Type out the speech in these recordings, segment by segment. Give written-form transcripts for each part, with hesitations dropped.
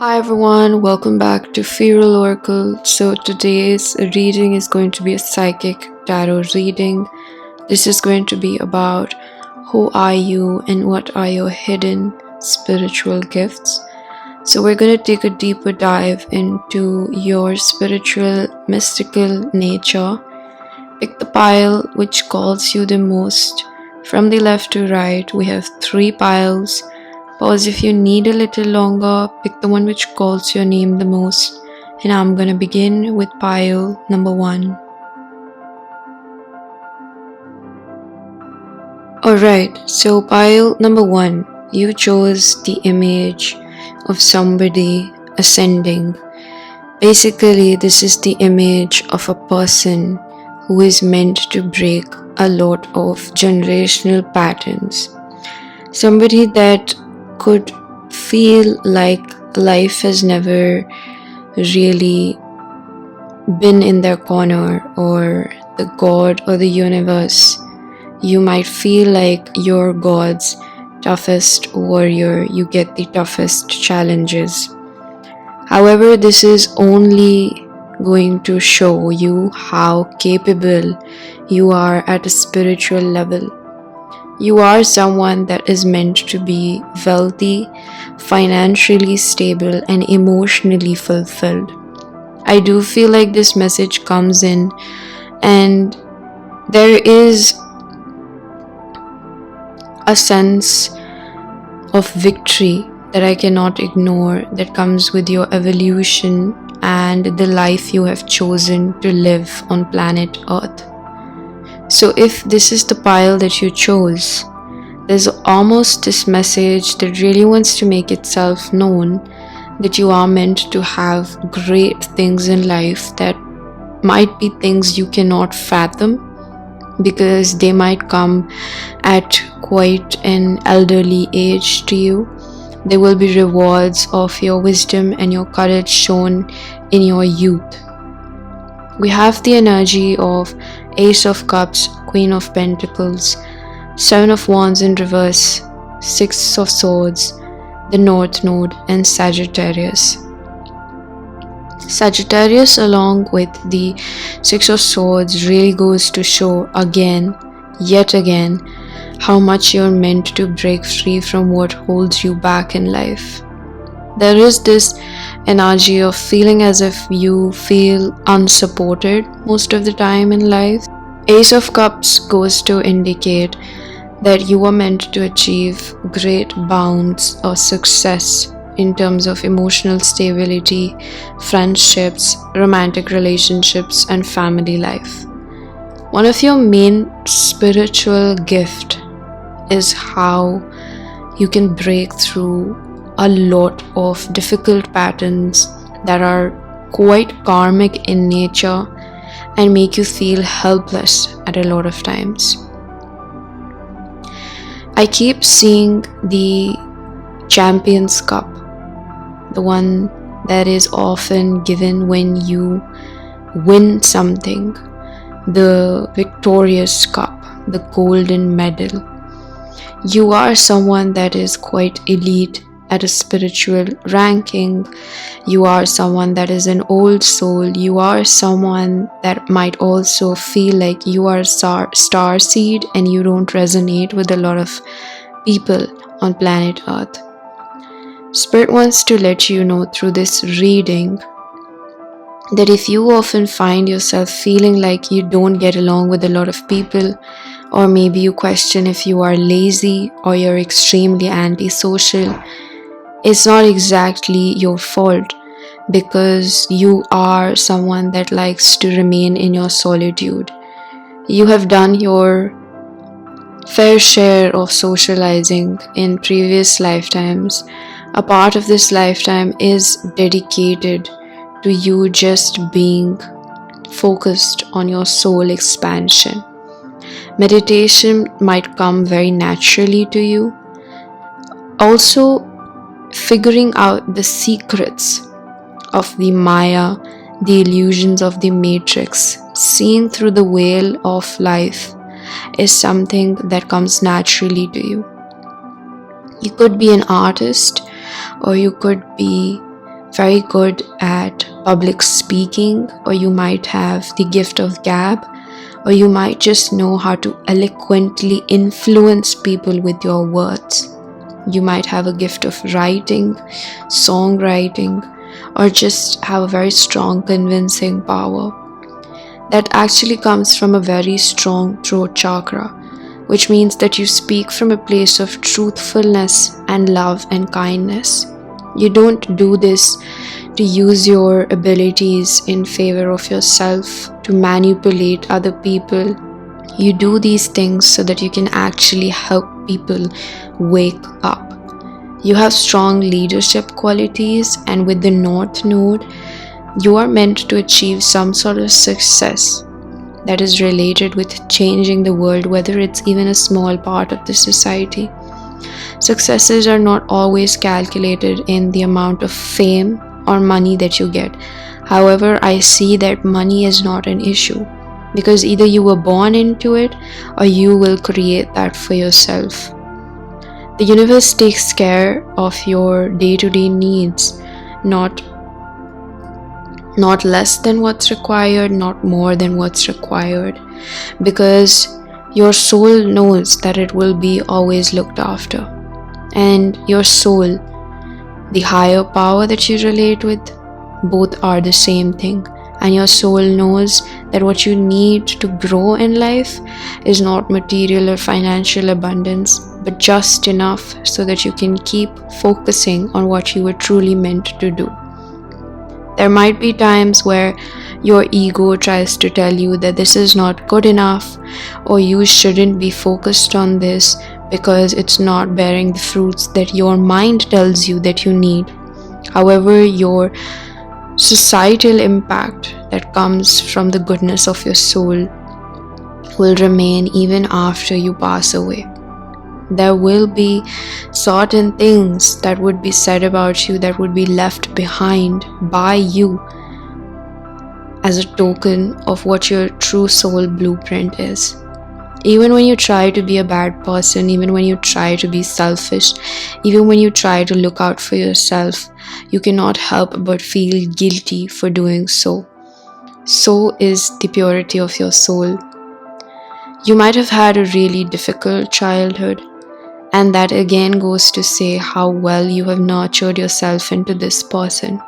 Hi everyone, welcome back to Feral Oracle. So today's reading is going to be a psychic tarot reading. This is going to be about who are you and what are your hidden spiritual gifts. So we're going to take a deeper dive into your spiritual, mystical nature. Pick the pile which calls you the most. From the left to right, we have 3 piles. Pause if you need a little longer, pick the one which calls your name the most, and I'm gonna begin with pile number 1. Alright, so pile number 1, you chose the image of somebody ascending. Basically, this is the image of a person who is meant to break a lot of generational patterns. Somebody that could feel like life has never really been in their corner, or the God or the universe. You might feel like you're God's toughest warrior, you get the toughest challenges. However, this is only going to show you how capable you are at a spiritual level. You are someone that is meant to be wealthy, financially stable, and emotionally fulfilled. I do feel like this message comes in, and there is a sense of victory that I cannot ignore that comes with your evolution and the life you have chosen to live on planet Earth. So if this is the pile that you chose, there's almost this message that really wants to make itself known, that you are meant to have great things in life that might be things you cannot fathom, because they might come at quite an elderly age to you. There will be rewards of your wisdom and your courage shown in your youth. We have the energy of Ace of Cups, Queen of Pentacles, 7 of Wands in reverse, 6 of Swords, the North Node, and Sagittarius. Sagittarius along with the 6 of Swords really goes to show yet again, how much you're meant to break free from what holds you back in life. There is this energy of feeling as if you feel unsupported most of the time in life. Ace of Cups goes to indicate that you are meant to achieve great bounds or success in terms of emotional stability, friendships, romantic relationships, and family life. One of your main spiritual gift is how you can break through a lot of difficult patterns that are quite karmic in nature and make you feel helpless at a lot of times. I keep seeing the Champions Cup, the one that is often given when you win something, the Victorious Cup, the golden medal. You are someone that is quite elite at a spiritual ranking. You are someone that is an old soul. You are someone that might also feel like you are a star seed and you don't resonate with a lot of people on planet Earth. Spirit wants to let you know through this reading that if you often find yourself feeling like you don't get along with a lot of people, or maybe you question if you are lazy or you're extremely antisocial, it's not exactly your fault, because you are someone that likes to remain in your solitude. You have done your fair share of socializing in previous lifetimes. A part of this lifetime is dedicated to you just being focused on your soul expansion. Meditation might come very naturally to you. Also, figuring out the secrets of the Maya, the illusions of the Matrix, seeing through the veil of life is something that comes naturally to you. You could be an artist, or you could be very good at public speaking, or you might have the gift of gab, or you might just know how to eloquently influence people with your words. You might have a gift of writing, songwriting, or just have a very strong convincing power. That actually comes from a very strong throat chakra, which means that you speak from a place of truthfulness and love and kindness. You don't do this to use your abilities in favor of yourself, to manipulate other people. You do these things so that you can actually help people wake up. You have strong leadership qualities, and with the North Node, you are meant to achieve some sort of success that is related with changing the world, whether it's even a small part of the society. Successes are not always calculated in the amount of fame or money that you get. However, I see that money is not an issue, because either you were born into it or you will create that for yourself. The universe takes care of your day-to-day needs, not less than what's required, not more than what's required, because your soul knows that it will be always looked after. And your soul, the higher power that you relate with, both are the same thing. And your soul knows that what you need to grow in life is not material or financial abundance, but just enough so that you can keep focusing on what you were truly meant to do. There might be times where your ego tries to tell you that this is not good enough, or you shouldn't be focused on this because it's not bearing the fruits that your mind tells you that you need. However, your societal impact that comes from the goodness of your soul will remain even after you pass away. There will be certain things that would be said about you that would be left behind by you as a token of what your true soul blueprint is. Even when you try to be a bad person, even when you try to be selfish, even when you try to look out for yourself, you cannot help but feel guilty for doing so. So is the purity of your soul. You might have had a really difficult childhood, and that again goes to say how well you have nurtured yourself into this person.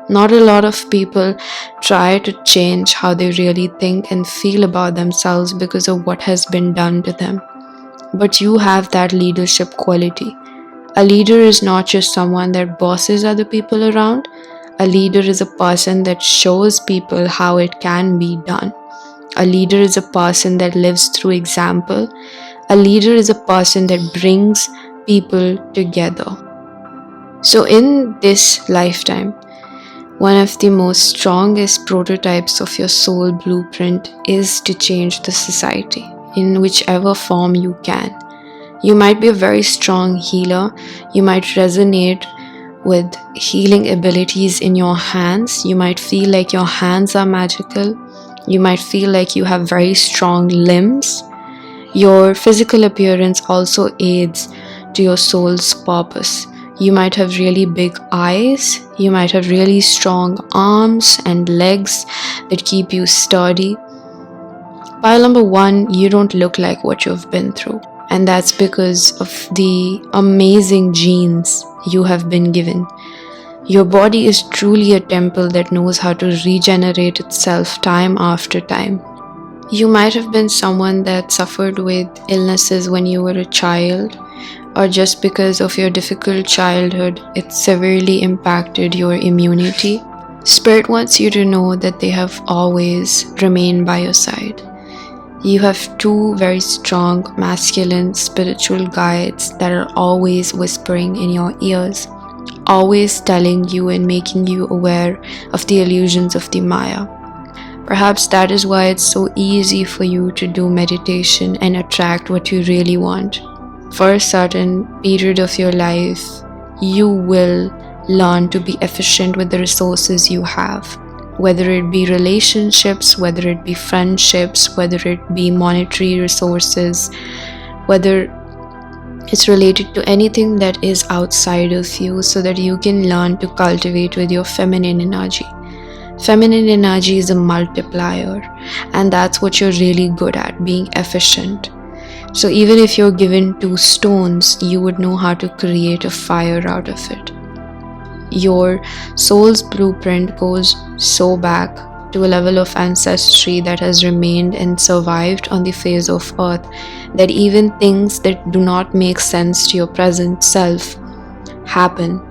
Not a lot of people try to change how they really think and feel about themselves because of what has been done to them. But you have that leadership quality. A leader is not just someone that bosses other people around. A leader is a person that shows people how it can be done. A leader is a person that lives through example. A leader is a person that brings people together. So in this lifetime, one of the most strongest prototypes of your soul blueprint is to change the society in whichever form you can. You might be a very strong healer. You might resonate with healing abilities in your hands. You might feel like your hands are magical. You might feel like you have very strong limbs. Your physical appearance also aids to your soul's purpose. You might have really big eyes. You might have really strong arms and legs that keep you sturdy. Pile number 1, you don't look like what you've been through. And that's because of the amazing genes you have been given. Your body is truly a temple that knows how to regenerate itself time after time. You might have been someone that suffered with illnesses when you were a child, or just because of your difficult childhood, it severely impacted your immunity. Spirit wants you to know that they have always remained by your side. You have 2 very strong masculine spiritual guides that are always whispering in your ears, always telling you and making you aware of the illusions of the Maya. Perhaps that is why it's so easy for you to do meditation and attract what you really want. For a certain period of your life, you will learn to be efficient with the resources you have, whether it be relationships, whether it be friendships, whether it be monetary resources, whether It's related to anything that is outside of you so that you can learn to cultivate with your feminine energy. Feminine energy is a multiplier, and that's what you're really good at, being efficient. So even if you're given 2 stones, you would know how to create a fire out of it. Your soul's blueprint goes so back to a level of ancestry that has remained and survived on the face of earth, that even things that do not make sense to your present self happen.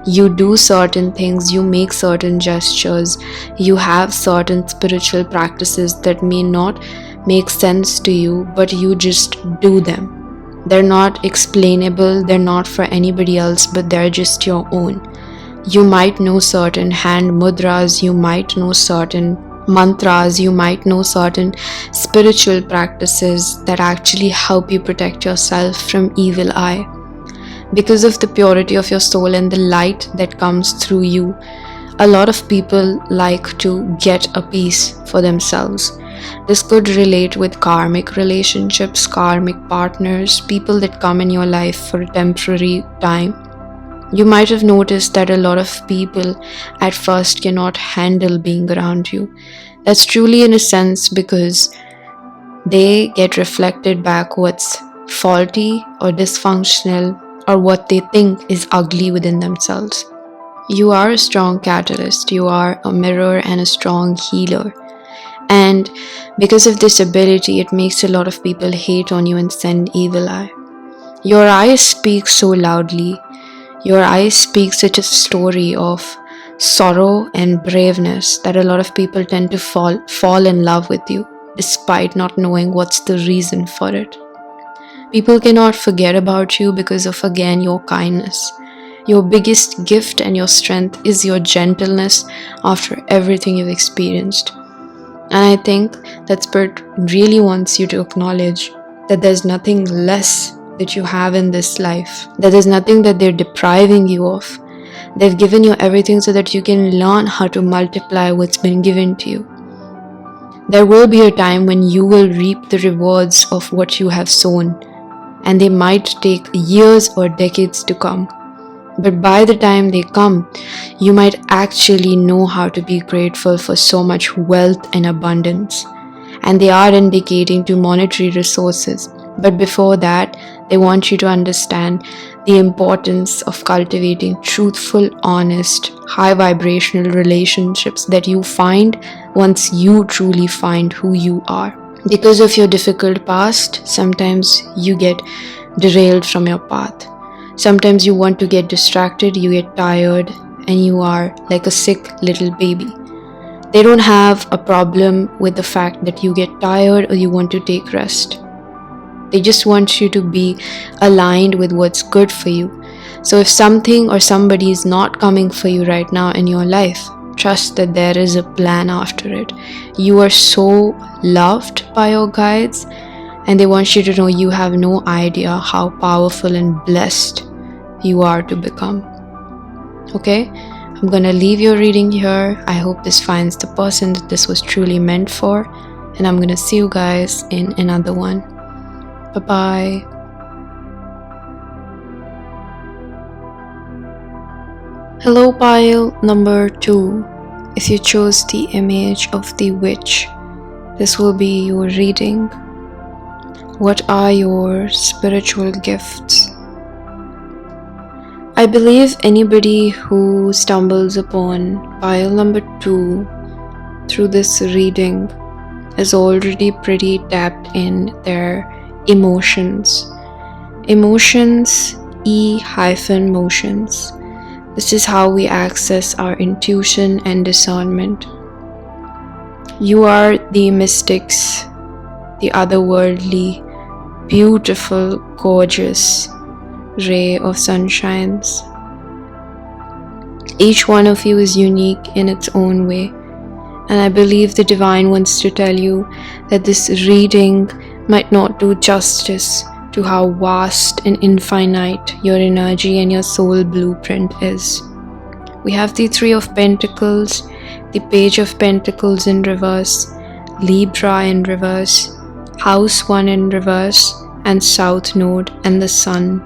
You do certain things, you make certain gestures, you have certain spiritual practices that may not make sense to you, but you just do them. They're not explainable, they're not for anybody else, but they're just your own. You might know certain hand mudras, you might know certain mantras, you might know certain spiritual practices that actually help you protect yourself from evil eye. Because of the purity of your soul and the light that comes through you, a lot of people like to get a piece for themselves. This could relate with karmic relationships, karmic partners, people that come in your life for a temporary time. You might have noticed that a lot of people at first cannot handle being around you. That's truly in a sense because they get reflected back what's faulty or dysfunctional or what they think is ugly within themselves. You are a strong catalyst, you are a mirror and a strong healer. And because of this ability, it makes a lot of people hate on you and send evil eye. Your eyes speak so loudly. Your eyes speak such a story of sorrow and braveness that a lot of people tend to fall in love with you, despite not knowing what's the reason for it. People cannot forget about you because of, again, your kindness. Your biggest gift and your strength is your gentleness after everything you've experienced. And I think that Spirit really wants you to acknowledge that there's nothing less that you have in this life, that there's nothing that they're depriving you of. They've given you everything so that you can learn how to multiply what's been given to you. There will be a time when you will reap the rewards of what you have sown, and they might take years or decades to come. But by the time they come, you might actually know how to be grateful for so much wealth and abundance. And they are indicating to monetary resources. But before that, they want you to understand the importance of cultivating truthful, honest, high vibrational relationships that you find once you truly find who you are. Because of your difficult past, sometimes you get derailed from your path. Sometimes you want to get distracted, you get tired, and you are like a sick little baby. They don't have a problem with the fact that you get tired or you want to take rest. They just want you to be aligned with what's good for you. So if something or somebody is not coming for you right now in your life, trust that there is a plan after it. You are so loved by your guides, and they want you to know you have no idea how powerful and blessed you are to become. Okay? I'm gonna leave your reading here. I hope this finds the person that this was truly meant for, and I'm gonna see you guys in another one. Bye-bye. Hello, pile number 2. If you chose the image of the witch, this will be your reading. What are your spiritual gifts? I believe anybody who stumbles upon pile number 2 through this reading is already pretty tapped in their emotions. Emotions, E-motions. This is how we access our intuition and discernment. You are the mystics, the otherworldly, beautiful, gorgeous ray of sunshines. Each one of you is unique in its own way, and I believe the Divine wants to tell you that this reading might not do justice to how vast and infinite your energy and your soul blueprint is. We have the 3 of Pentacles, the Page of Pentacles in reverse, Libra in reverse, House 1 in reverse, and South Node and the Sun.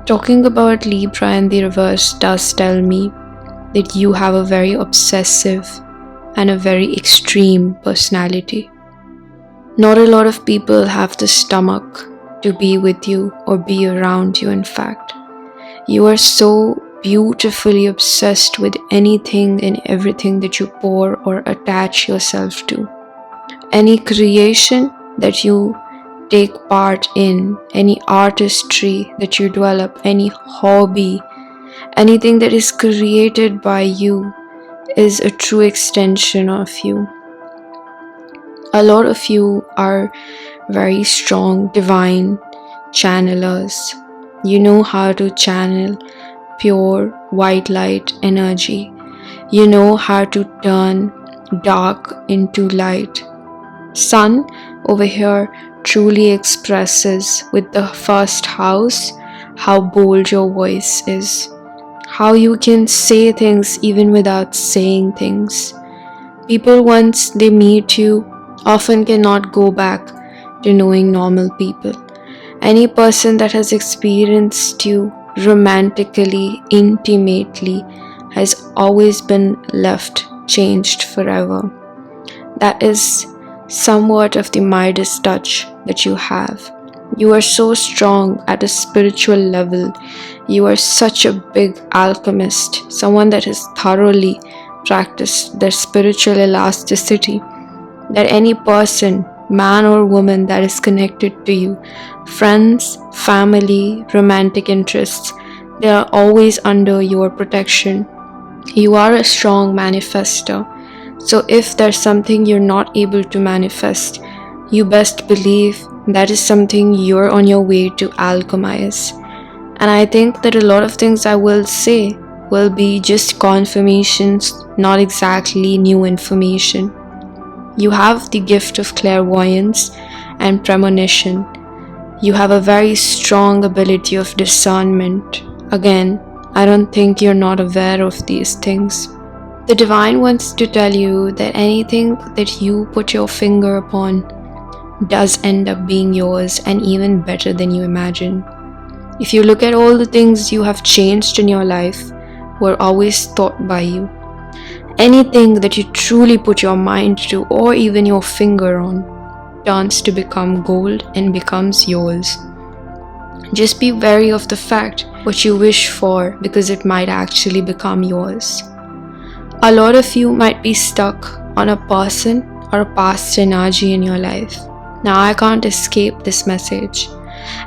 Talking about Libra in the reverse does tell me that you have a very obsessive and a very extreme personality. Not a lot of people have the stomach to be with you or be around you, in fact. You are so beautifully obsessed with anything and everything that you pour or attach yourself to. Any creation that you take part in, any artistry that you develop, any hobby, anything that is created by you is a true extension of you. A lot of you are very strong divine channelers. You know how to channel pure white light energy. You know how to turn dark into light. Sun over here truly expresses with the first house how bold your voice is, how you can say things even without saying things. People, once they meet you, often cannot go back to knowing normal people. Any person that has experienced you romantically, intimately, has always been left changed forever. That is somewhat of the Midas touch that you have. You are so strong at a spiritual level. You are such a big alchemist, someone that has thoroughly practiced their spiritual elasticity, that any person, man or woman that is connected to you, friends, family, romantic interests, they are always under your protection. You are a strong manifester. So if there's something you're not able to manifest, you best believe that is something you're on your way to alchemize. And I think that a lot of things I will say will be just confirmations, not exactly new information. You have the gift of clairvoyance and premonition. You have a very strong ability of discernment. Again, I don't think you're not aware of these things. The divine wants to tell you that anything that you put your finger upon does end up being yours, and even better than you imagine. If you look at all the things you have changed in your life, were always thought by you. Anything that you truly put your mind to or even your finger on turns to become gold and becomes yours. Just be wary of the fact what you wish for, because it might actually become yours. A lot of you might be stuck on a person or a past energy in your life. Now I can't escape this message.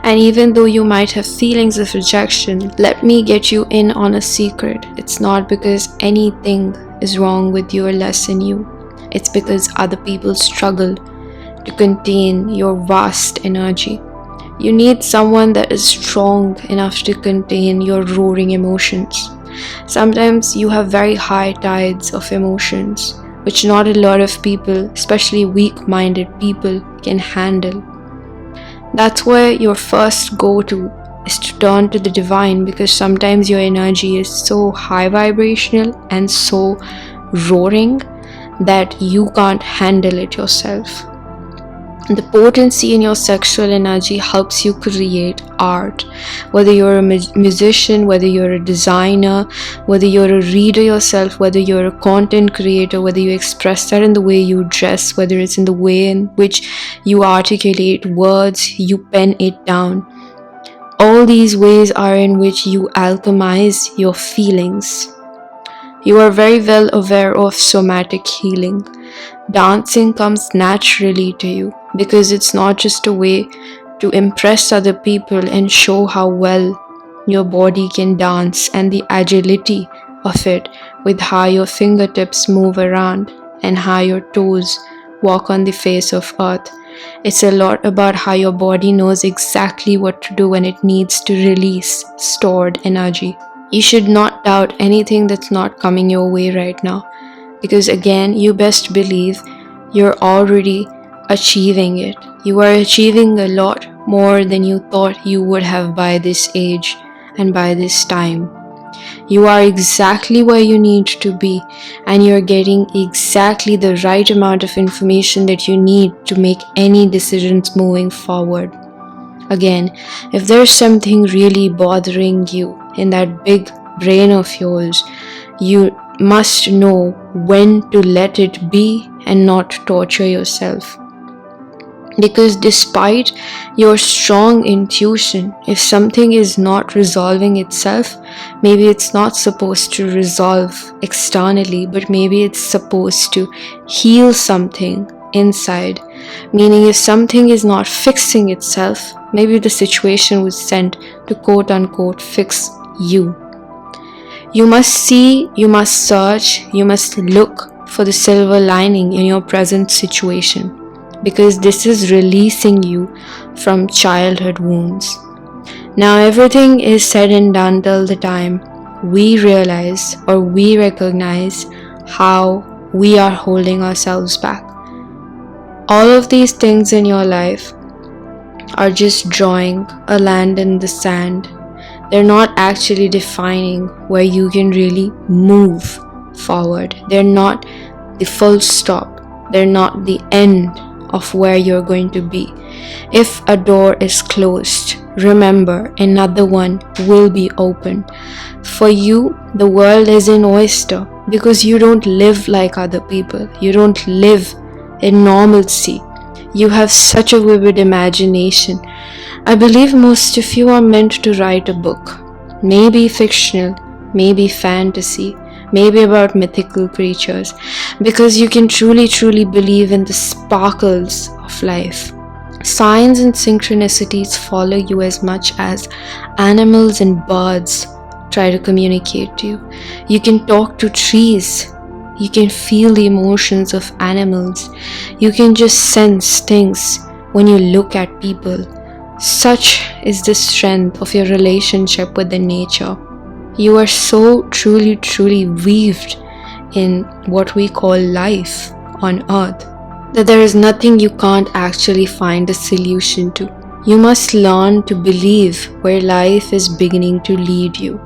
And even though you might have feelings of rejection, let me get you in on a secret. It's not because anything is wrong with you or less in you. It's because other people struggle to contain your vast energy. You need someone that is strong enough to contain your roaring emotions. Sometimes you have very high tides of emotions, which not a lot of people, especially weak-minded people, can handle. That's where your first go-to is to turn to the divine, because sometimes your energy is so high vibrational and so roaring that you can't handle it yourself. The potency in your sexual energy helps you create art. Whether you're a musician, whether you're a designer, whether you're a reader yourself, whether you're a content creator, whether you express that in the way you dress, whether it's in the way in which you articulate words, you pen it down. All these ways are in which you alchemize your feelings. You are very well aware of somatic healing. Dancing comes naturally to you because it's not just a way to impress other people and show how well your body can dance, and the agility of it with how your fingertips move around and how your toes walk on the face of earth. It's a lot about how your body knows exactly what to do when it needs to release stored energy. You should not doubt anything that's not coming your way right now, because again, you best believe you're already achieving it. You are achieving a lot more than you thought you would have by this age and by this time. You are exactly where you need to be, and you're getting exactly the right amount of information that you need to make any decisions moving forward. Again, if there's something really bothering you in that big brain of yours, you must know when to let it be and not torture yourself. Because despite your strong intuition, if something is not resolving itself, maybe it's not supposed to resolve externally, but maybe it's supposed to heal something inside. Meaning, if something is not fixing itself, maybe the situation was sent to quote unquote fix you. You must see, you must search, you must look for the silver lining in your present situation, because this is releasing you from childhood wounds. Now everything is said and done till the time we realize or we recognize how we are holding ourselves back. All of these things in your life are just drawing a land in the sand. They're not actually defining where you can really move forward. They're not the full stop. They're not the end of where you're going to be. If a door is closed, remember another one will be open. For you, the world is an oyster because you don't live like other people. You don't live in normalcy. You have such a vivid imagination. I believe most of you are meant to write a book. Maybe fictional, maybe fantasy, maybe about mythical creatures, because you can truly believe in the sparkles of life. Signs and synchronicities follow you as much as animals and birds try to communicate to you. You can talk to trees. You can feel the emotions of animals. You can just sense things when you look at people. Such is the strength of your relationship with the nature. You are so truly weaved in what we call life on earth that there is nothing you can't actually find a solution to. You must learn to believe where life is beginning to lead you.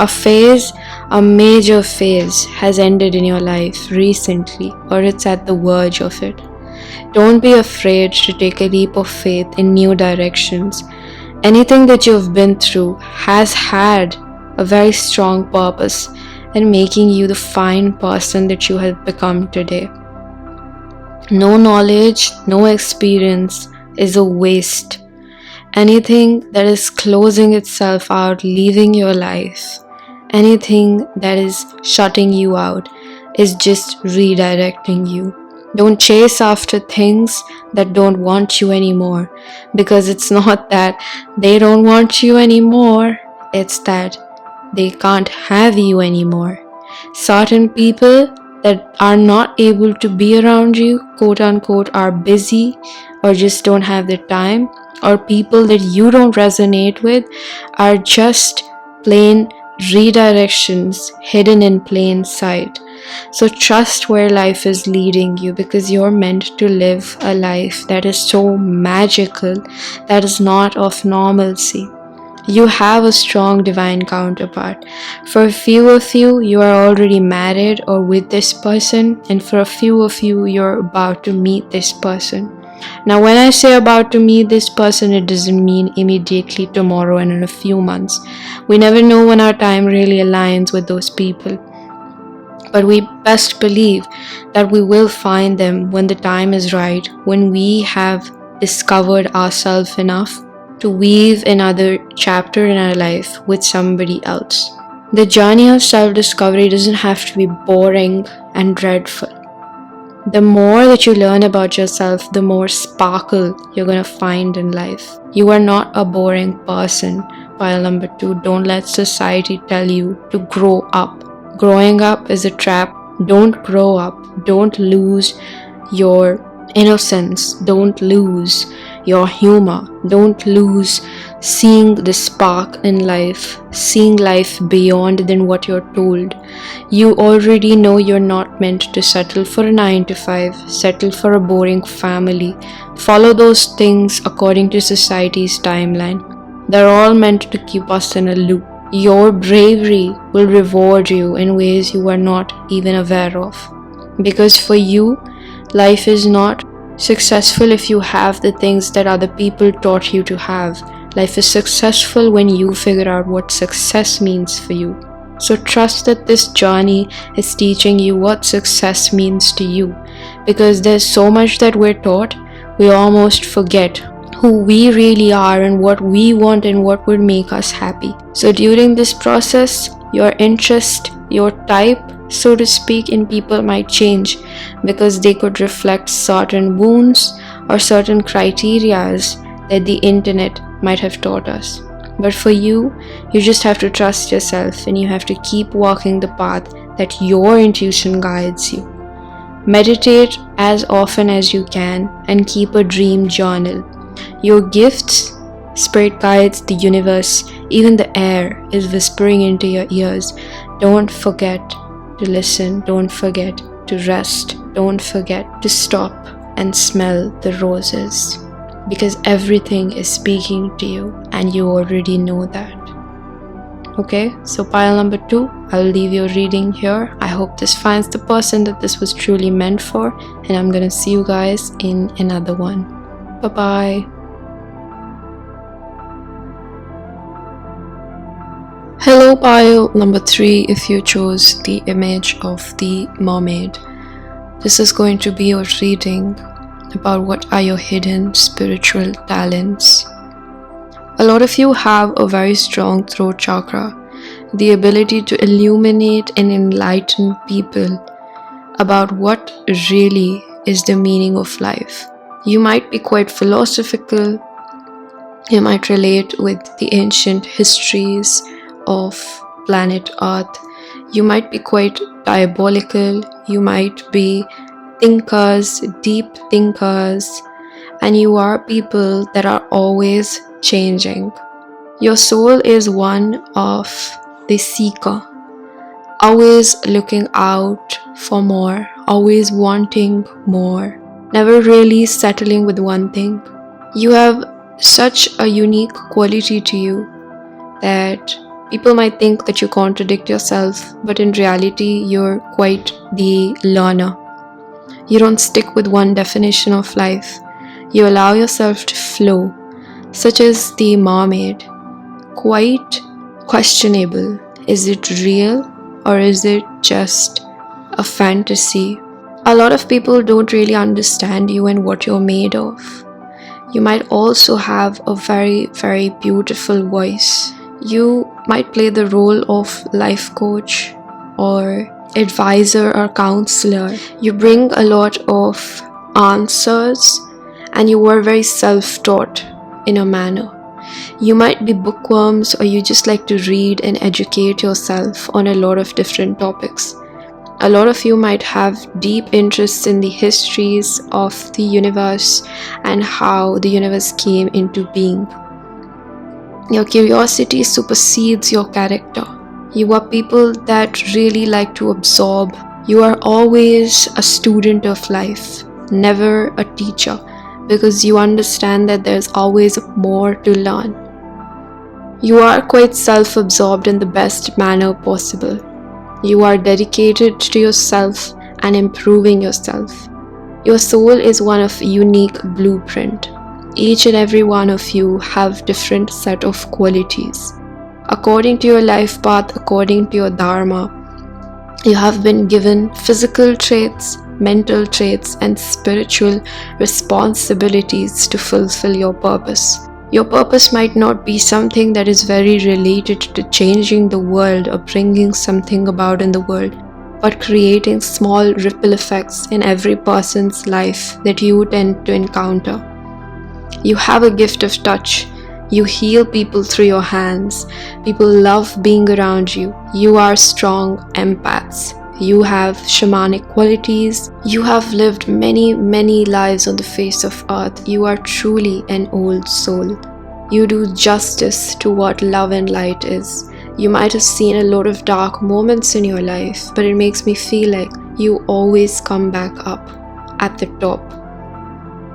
A major phase has ended in your life recently, or it's at the verge of it. Don't be afraid to take a leap of faith in new directions. Anything that you've been through has had a very strong purpose in making you the fine person that you have become today. No knowledge, no experience is a waste. Anything that is closing itself out, leaving your life, anything that is shutting you out is just redirecting you. Don't chase after things that don't want you anymore, because it's not that they don't want you anymore, it's that they can't have you anymore. Certain people that are not able to be around you, quote unquote, are busy or just don't have the time, or people that you don't resonate with are just plain redirections hidden in plain sight. So trust where life is leading you, because you're meant to live a life that is so magical, that is not of normalcy. You have a strong divine counterpart. For a few of you, you are already married or with this person, and for a few of you, you're about to meet this person. Now, when I say about to meet this person, it doesn't mean immediately tomorrow and in a few months. We never know when our time really aligns with those people. But we best believe that we will find them when the time is right, when we have discovered ourselves enough to weave another chapter in our life with somebody else. The journey of self-discovery doesn't have to be boring and dreadful. The more that you learn about yourself, the more sparkle you're going to find in life. You are not a boring person. Pile number 2, don't let society tell you to grow up. Growing up is a trap. Don't grow up. Don't lose your innocence. Don't lose your humor. Don't lose seeing the spark in life, seeing life beyond than what you're told. You already know you're not meant to settle for a 9 to 5, settle for a boring family, follow those things according to society's timeline. They're all meant to keep us in a loop. Your bravery will reward you in ways you are not even aware of. Because for you, life is not successful if you have the things that other people taught you to have. Life is successful when you figure out what success means for you. So trust that this journey is teaching you what success means to you, because there's so much that we're taught, we almost forget who we really are and what we want and what would make us happy. So during this process, your interest, your type, so to speak, in people might change, because they could reflect certain wounds or certain criterias that the internet might have taught us. But for you, you just have to trust yourself, and you have to keep walking the path that your intuition guides you. Meditate as often as you can and keep a dream journal. Your gifts, spirit guides, the universe, even the air is whispering into your ears. Don't forget to listen. Don't forget to rest. Don't forget to stop and smell the roses, because everything is speaking to you and you already know that. Okay, so pile number 2, I'll leave your reading here. I hope this finds the person that this was truly meant for, and I'm gonna see you guys in another one. Bye bye. Hello pile number 3, if you chose the image of the mermaid. This is going to be your reading about what are your hidden spiritual talents. A lot of you have a very strong throat chakra, the ability to illuminate and enlighten people about what really is the meaning of life. You might be quite philosophical, you might relate with the ancient histories of planet Earth, you might be quite diabolical, you might be thinkers, deep thinkers, and you are people that are always changing. Your soul is one of the seeker, always looking out for more, always wanting more, never really settling with one thing. You have such a unique quality to you that people might think that you contradict yourself, but in reality, you're quite the learner. You don't stick with one definition of life. You allow yourself to flow, such as the mermaid. Quite questionable. Is it real or is it just a fantasy? A lot of people don't really understand you and what you're made of. You might also have a very, very beautiful voice. You might play the role of life coach or advisor or counselor. You bring a lot of answers and you are very self-taught in a manner. You might be bookworms, or you just like to read and educate yourself on a lot of different topics. A lot of you might have deep interests in the histories of the universe and how the universe came into being. Your curiosity supersedes your character. You are people that really like to absorb. You are always a student of life, never a teacher, because you understand that there's always more to learn. You are quite self-absorbed in the best manner possible. You are dedicated to yourself and improving yourself. Your soul is one of unique blueprint. Each and every one of you have different set of qualities. According to your life path, according to your dharma, you have been given physical traits, mental traits, and spiritual responsibilities to fulfill your purpose. Your purpose might not be something that is very related to changing the world or bringing something about in the world, but creating small ripple effects in every person's life that you tend to encounter. You have a gift of touch. You heal people through your hands. People love being around you. You are strong empaths. You have shamanic qualities. You have lived many, many lives on the face of earth. You are truly an old soul. You do justice to what love and light is. You might have seen a lot of dark moments in your life, but it makes me feel like you always come back up at the top.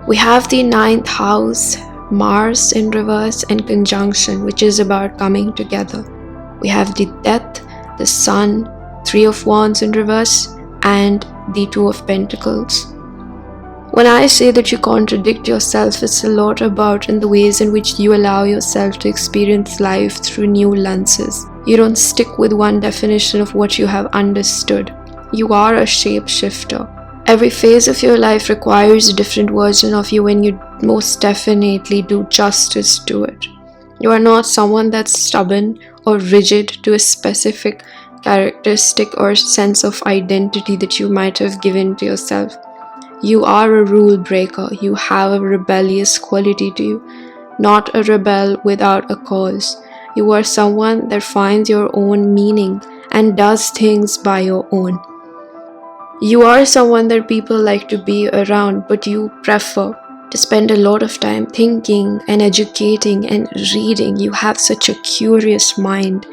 We have the 9th house, Mars in reverse and conjunction, which is about coming together. We have the death, the sun, 3 of wands in reverse, and the 2 of pentacles. When I say that you contradict yourself, it's a lot about in the ways in which you allow yourself to experience life through new lenses. You don't stick with one definition of what you have understood. You are a shapeshifter. Every phase of your life requires a different version of you, and you most definitely do justice to it. You are not someone that's stubborn or rigid to a specific characteristic or sense of identity that you might have given to yourself. You are a rule breaker. You have a rebellious quality to you, not a rebel without a cause. You are someone that finds your own meaning and does things by your own. You are someone that people like to be around, but you prefer to spend a lot of time thinking and educating and reading. You have such a curious mind,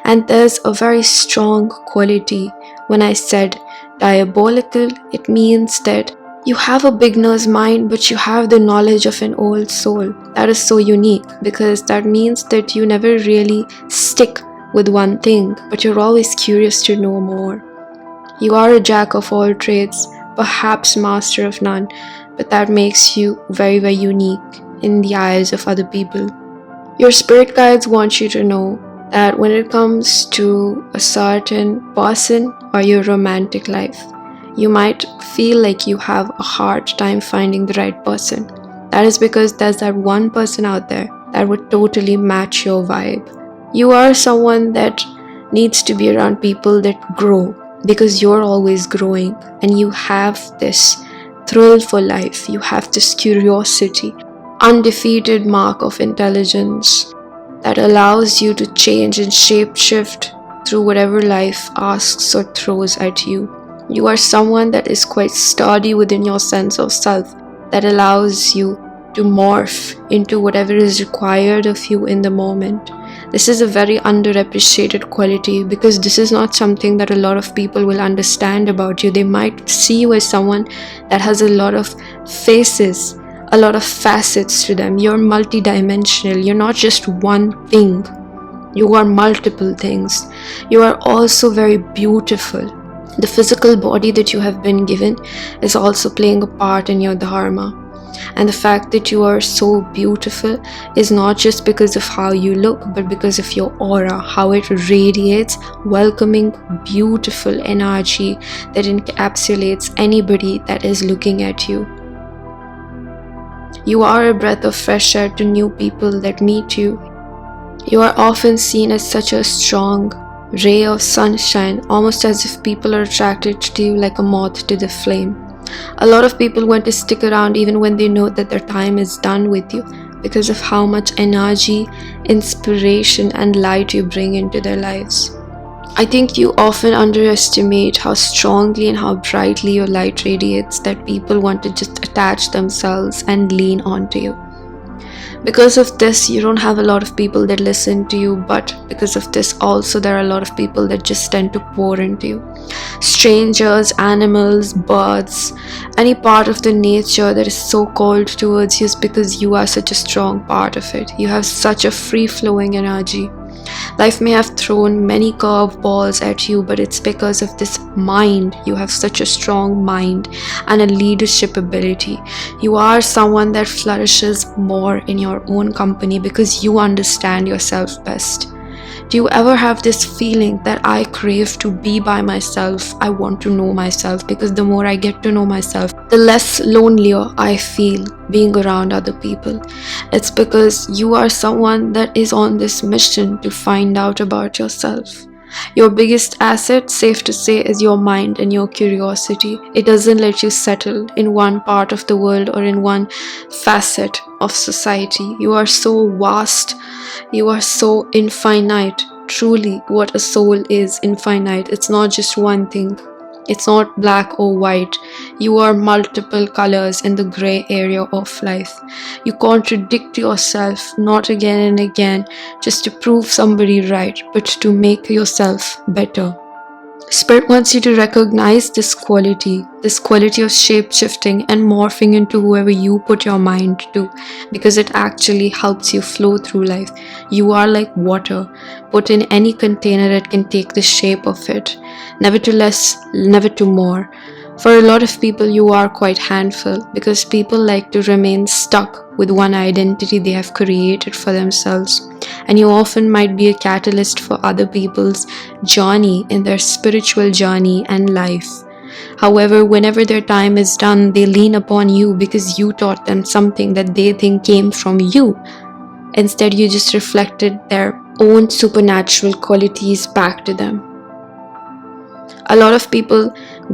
and there's a very strong quality. When I said diabolical, it means that you have a beginner's mind, but you have the knowledge of an old soul. That is so unique, because that means that you never really stick with one thing, but you're always curious to know more. You are a jack of all trades, perhaps master of none, but that makes you very, very unique in the eyes of other people. Your spirit guides want you to know that when it comes to a certain person or your romantic life, you might feel like you have a hard time finding the right person. That is because there's that one person out there that would totally match your vibe. You are someone that needs to be around people that grow, because you're always growing, and you have this thrill for life. You have this curiosity, undefeated mark of intelligence that allows you to change and shape shift through whatever life asks or throws at you. You are someone that is quite sturdy within your sense of self, that allows you to morph into whatever is required of you in the moment. This is a very underappreciated quality, because this is not something that a lot of people will understand about you. They might see you as someone that has a lot of faces, a lot of facets to them. You're multidimensional. You're not just one thing. You are multiple things. You are also very beautiful. The physical body that you have been given is also playing a part in your dharma. And the fact that you are so beautiful is not just because of how you look, but because of your aura, how it radiates welcoming, beautiful energy that encapsulates anybody that is looking at you. You are a breath of fresh air to new people that meet you. You are often seen as such a strong ray of sunshine, almost as if people are attracted to you like a moth to the flame. A lot of people want to stick around even when they know that their time is done with you, because of how much energy, inspiration, and light you bring into their lives. I think you often underestimate how strongly and how brightly your light radiates that people want to just attach themselves and lean onto you. Because of this, you don't have a lot of people that listen to you, but because of this also there are a lot of people that just tend to pour into you. Strangers, animals, birds, any part of the nature that is so cold towards you is because you are such a strong part of it. You have such a free-flowing energy. Life may have thrown many curveballs at you, but it's because of this mind. You have such a strong mind and a leadership ability. You are someone that flourishes more in your own company because you understand yourself best. Do you ever have this feeling that I crave to be by myself? I want to know myself, because the more I get to know myself, the less lonelier I feel being around other people. It's because you are someone that is on this mission to find out about yourself. Your biggest asset, safe to say, is your mind and your curiosity. It doesn't let you settle in one part of the world or in one facet of society. You are so vast. You are so infinite. Truly, what a soul is infinite. It's not just one thing. It's not black or white. You are multiple colors in the gray area of life. You contradict yourself not again and again just to prove somebody right, but to make yourself better. Spirit wants you to recognize this quality of shape-shifting and morphing into whoever you put your mind to, because it actually helps you flow through life. You are like water. Put in any container, it can take the shape of it. Never to less, never to more. For a lot of people, you are quite handful because people like to remain stuck with one identity they have created for themselves, and you often might be a catalyst for other people's journey in their spiritual journey and life. However, whenever their time is done, they lean upon you because you taught them something that they think came from you. Instead, you just reflected their own supernatural qualities back to them. A lot of people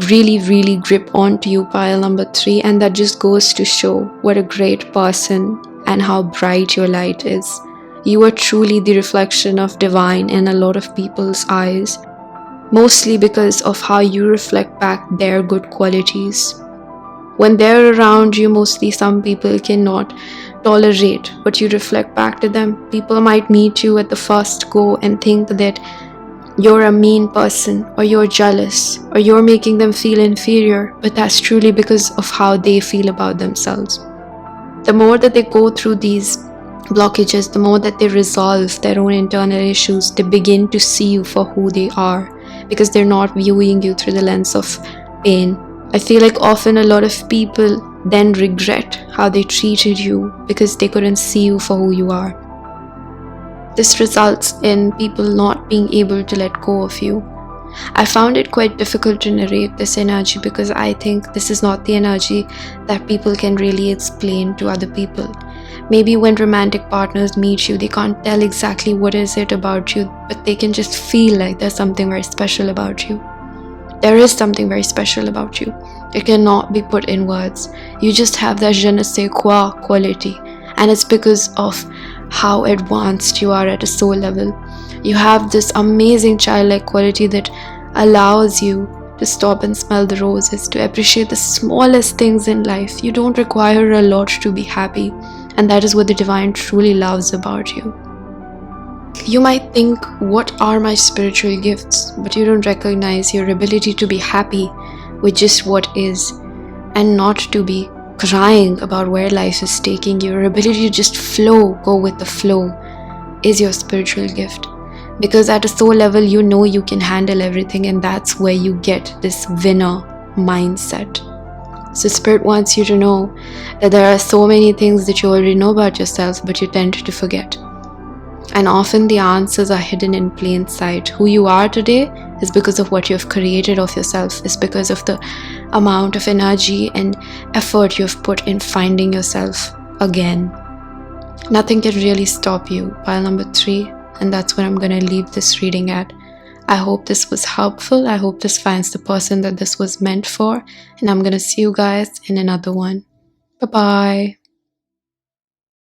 really grip onto you, pile number 3, and that just goes to show what a great person and how bright your light is. You are truly the reflection of divine in a lot of people's eyes, mostly because of how you reflect back their good qualities. When they're around you, mostly some people cannot tolerate what you reflect back to them. People might meet you at the first go and think that you're a mean person, or you're jealous, or you're making them feel inferior, but that's truly because of how they feel about themselves. The more that they go through these blockages, the more that they resolve their own internal issues, they begin to see you for who they are, because they're not viewing you through the lens of pain. I feel like often a lot of people then regret how they treated you because they couldn't see you for who you are. This results in people not being able to let go of you. I found it quite difficult to narrate this energy because I think this is not the energy that people can really explain to other people. Maybe when romantic partners meet you, they can't tell exactly what is it about you, but they can just feel like there's something very special about you. There is something very special about you. It cannot be put in words. You just have that je ne sais quoi quality, and it's because of how advanced you are at a soul level. You have this amazing childlike quality that allows you to stop and smell the roses, to appreciate the smallest things in life. You don't require a lot to be happy, and that is what the divine truly loves about you. You might think, what are my spiritual gifts? But you don't recognize your ability to be happy with just what is, and not to be crying about where life is taking you. Your ability to just flow, go with the flow, is your spiritual gift. Because at a soul level, you know you can handle everything, and that's where you get this winner mindset. So Spirit wants you to know that there are so many things that you already know about yourself, but you tend to forget. And often the answers are hidden in plain sight. Who you are today is because of what you've created of yourself. It's because of the amount of energy and effort you've put in finding yourself again. Nothing can really stop you. Pile number 3. And that's where I'm going to leave this reading at. I hope this was helpful. I hope this finds the person that this was meant for. And I'm going to see you guys in another one. Bye-bye.